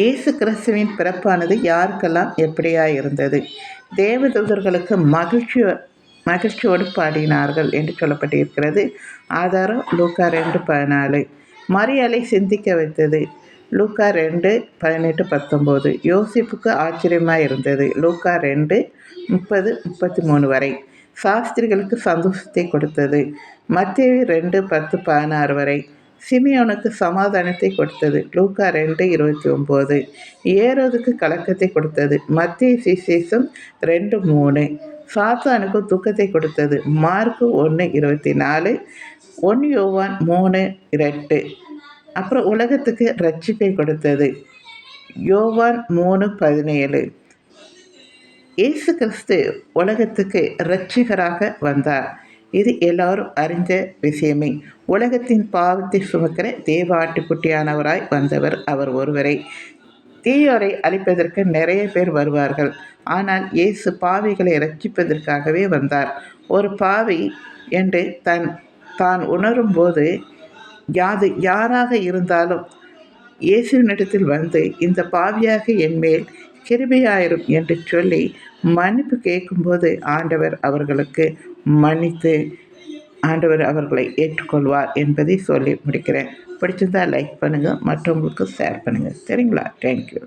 இயேசு கிறிஸ்துவின் பிறப்பானது யாருக்கெல்லாம் எப்படியா இருந்தது? தேவதூதர்களுக்கு மகிழ்ச்சியோடு பாடினார்கள் என்று சொல்லப்பட்டிருக்கிறது. ஆதாரம் லூக்கா 2:14. மரியாளை சிந்திக்க வைத்தது லூக்கா 2:18-19. யோசிப்புக்கு ஆச்சரியமாக இருந்தது லூக்கா 2:30-33 வரை. சாஸ்திரிகளுக்கு சந்தோஷத்தை கொடுத்தது மத்தேயு 2:10-16 வரை. சிமியோனுக்கு சமாதானத்தை கொடுத்தது லூக்கா 2:29. ஏரோதுக்கு கலக்கத்தை கொடுத்தது மத்தேயு சுவிசேஷம் 2:3. சாத்தானுக்கு துக்கத்தை கொடுத்தது மார்க்கு 1:24, 1 யோவான் 3:8. அப்புறம் உலகத்துக்கு ரட்சிப்பை கொடுத்தது யோவான் 3:17. இயேசு கிறிஸ்து உலகத்துக்கு இரட்சகராக வந்தார். இது எல்லாரும் அறிஞ்ச விஷயமே. உலகத்தின் பாவத்தை சுமக்கிற தேவ ஆட்டுக்குட்டியானவராய் வந்தவர் அவர் ஒருவரை. தீயோரை அழிப்பதற்கு நிறைய பேர் வருவார்கள். ஆனால் இயேசு பாவிகளை இரட்சிப்பதற்காகவே வந்தார். ஒரு பாவி என்று தான் உணரும் போது யாது யாராக இருந்தாலும் இயேசுவினிடத்தில் வந்து இந்த பாவியாக என்மேல் கிருபையாயிரும் என்று சொல்லி மன்னிப்பு கேட்கும்போது ஆண்டவர் அவர்களுக்கு மன்னித்து ஆண்டவர் அவர்களை ஏற்றுக்கொள்வார் என்பதை சொல்லி முடிக்கிறேன். பிடிச்சிருந்தால் லைக் பண்ணுங்கள், மற்றவங்களுக்கு ஷேர் பண்ணுங்கள். சரிங்களா? தேங்க்யூ.